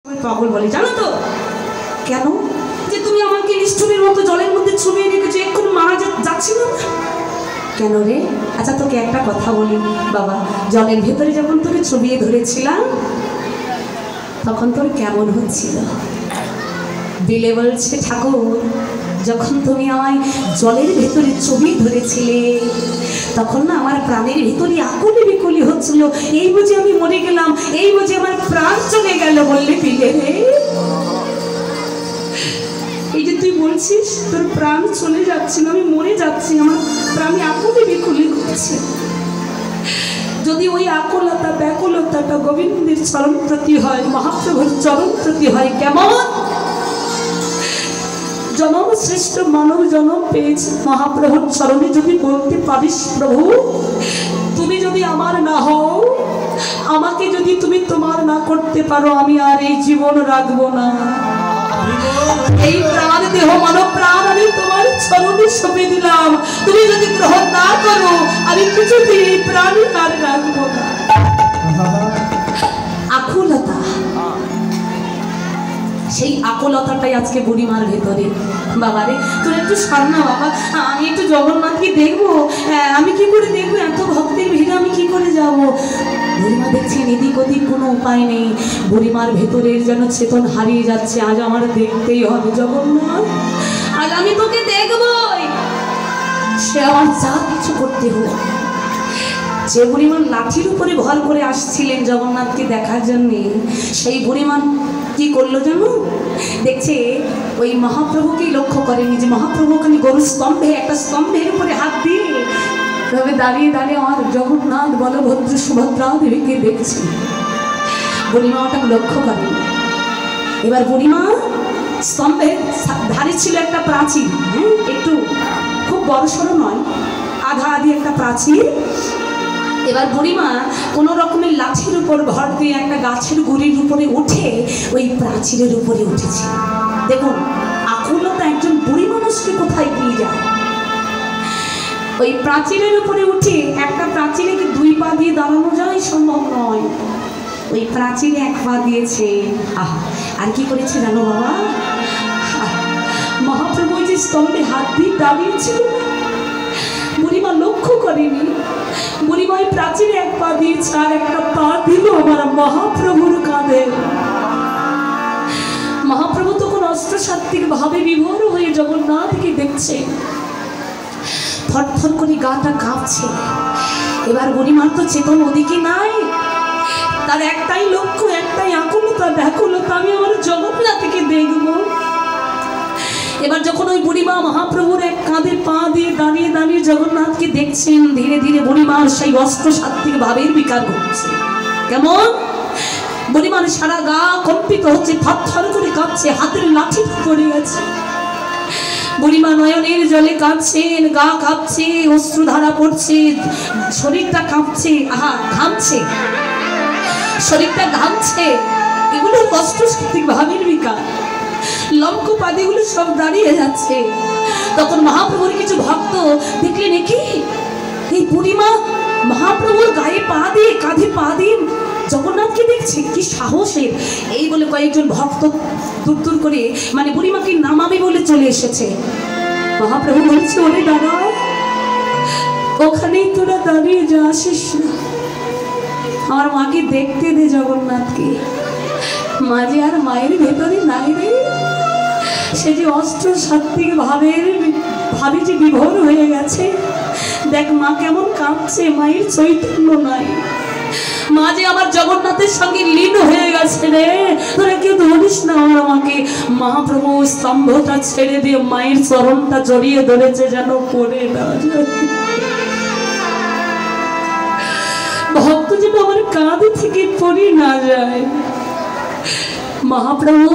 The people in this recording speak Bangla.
পাগল বলে জানো তো কেন? যে তুমি আমাকে নিষ্ঠুরের মতো জলের মধ্যে ছুঁয়ে রেখেছো, এক্ষুনি মারা যাচ্ছিল না কেন রে? আচ্ছা তোকে একটা কথা বলি বাবা, জলের ভেতরে যখন তোকে ছবিয়ে ধরেছিলাম তখন তোর কেমন হচ্ছিল? দিলে বলছে ঠাকুর, যখন তুমি আমায় জলের ভেতরে ছবি ধরেছিলে তখন না আমার প্রাণের ভেতরে আকুলি বিকুলি হচ্ছিল, এই বুঝে আমি মরে গেলাম, এই বুঝে আমার প্রাণ চলে গেল বললে দিলে রে। এই যে তুই বলছিস তোর প্রাণ চলে যাচ্ছে, আমি মরে যাচ্ছি, আমার প্রাণে আকুলি বিকুলি করছে, যদি ওই আকুলতা ব্যাকুলতাটা গোবিন্দের চরণ প্রতি হয়, মহাপ্রভুর চরণ প্রতি হয়, কেমন জনম শ্রেষ্ঠ মানব জনম পেয়েছে মহাপ্রভুর চরণে যদি বলতে পারিস প্রভু তুমি যদি আমার না হও, আমাকে যদি তুমি তোমার না করতে পারো, আমি আর এই জীবন রাখবো না, এই প্রাণ দেহ মানব প্রাণ আমি তোমার চরণে সঁপে দিলাম, তুমি যদি গ্রহণ না করো আমি কিছুতেই এই প্রাণ আর রাখবো না। আকুলতা, সেই আকুলতাটাই আজকে বুড়িমার ভেতরে। বাবারে তোর একটু সামনা বাবা, আমি একটু জগন্নাথকে দেখবো, আমি কি করে দেখবো, এত ভক্তের ভিড়ে আমি কি করে যাব? বুড়িমা দেখছেন এদিক ওদিক কোনো উপায় নেই, বুড়িমার ভেতরের যেন চেতন হারিয়ে যাচ্ছে, আজ আমার দেখতেই হবে জগন্নাথ, আজ আমি তোকে দেখবই, সে আমার যা কিছু করতে হোক। যে বুড়িমান লাঠির উপরে ভর করে আসছিলেন জগন্নাথকে দেখার জন্যে, সেই বুড়িমান কি করলো জানো? দেখছে ওই মহাপ্রভুকেই লক্ষ্য করেনি, যে মহাপ্রভু ওখানে গরু স্তম্ভে, একটা স্তম্ভের উপরে হাত দিয়ে তবে দাঁড়িয়ে দাঁড়িয়ে আমার জগন্নাথ বলভদ্র সুভদ্রা দেবীকে দেখছে, বুড়িমা ওটাকে লক্ষ্য করেনি। এবার বুড়িমা স্তম্ভের ধারে ছিল একটা প্রাচীর, একটু খুব বড়সড় নয়, আধা আধি একটা প্রাচীর। এবার বুড়িমা কোনো রকমের লাঠির উপর ভর দিয়ে একটা গাছের গুড়ির উপরে উঠে ওই প্রাচীরের উপরে উঠেছে। দেখুন আকুলতা একজন বুড়ি মানুষকে কোথায় নিয়ে যায়। ওই প্রাচীরের উপরে উঠে, একটা প্রাচীরে কি দুই পা দিয়ে দাঁড়ানো যায়? সম্ভব নয়, ওই প্রাচীরে এক পা দিয়েছে। আর কি করেছে জানো বাবা? মহাপ্রভু যে স্তম্ভে হাত দিয়ে দাঁড়িয়েছিল বুড়িমা লক্ষ্য করেনি, বুড়িমা প্রাচীরে এক পা দিয়েছে আর একটা পা দিল আমার মহাপ্রভুর কাঁধে। মহাপ্রভু তখন অস্ত্রসাত্ত্বিক ভাবে বিভোর হয়ে জগন্নাথকে দেখছে, থরথর করে গাটা কাঁপছে। এবার বুড়িমার তো চেতন ওদিকে নাই, তার একটাই লক্ষ্য, একটাই আকুলতা ব্যাকুলতা, আমি আমার জগন্নাথকে দেখবো। এবার যখন ওই বুড়িমা মহাপ্রভুর এক কাঁধে পা দিয়ে দাঁড়িয়ে দাঁড়িয়ে জগন্নাথকে দেখছেন, ধীরে ধীরে বুড়িমার সেই অস্ত্রসাত্ত্বিক ভাবের বিকার ঘটছে। কেমন? বুড়িমার সারা গা কম্পিত হচ্ছে, থরথর করে কাঁপছে, হাতের লাঠি পড়ে গেছে। বুড়িমা নয়নের জলে কাঁদছেন, গা কাঁপছে, অশ্রুধারা পড়ছে, শরীরটা কাঁপছে, ঘামছে, শরীরটা ঘামছে। এগুলো অস্ত্রসাত্ত্বিক ভাবের বিকার, লঙ্কপাদিগুলো সব দাঁড়িয়ে যাচ্ছে। তখন মহাপ্রভুর কিছু ভক্ত দেখলেন কি এই বুড়িমা মহাপ্রভুর গায়ে পা দিয়ে, কাঁধে পা দিয়ে জগন্নাথকে দেখছে, কি সাহসের! এই বলে কয়েকজন ভক্ত দূর দূর করে মানে বুড়িমাকে নামাবে বলে চলে এসেছে। মহাপ্রভু বলছে, ওরে দাদা, ওখানেই তোরা দাঁড়িয়ে যা, আসিস না, আমার মাকে দেখতে দে জগন্নাথকে। মাঝে আর মায়ের ভেতরে নাই রে, সে যে অস্ত্রসাত্ত্বিক ভাবে যে বিভোর হয়ে গেছে। দেখ মা কেমন কাঁপছে, মায়ের চৈতন্য নাই, মা যে আমার জগন্নাথের সঙ্গে লীন হয়ে গেছে রে, তোরা কেউ ধরিস না আমার মাকে। মহাপ্রভু স্তম্ভটা ছেড়ে দিয়ে মায়ের চরণটা জড়িয়ে ধরেছে, যেন পড়ে না যায়, ভক্ত যেন আমার কাঁধ থেকে পড়ে না যায়। মহাপ্রভু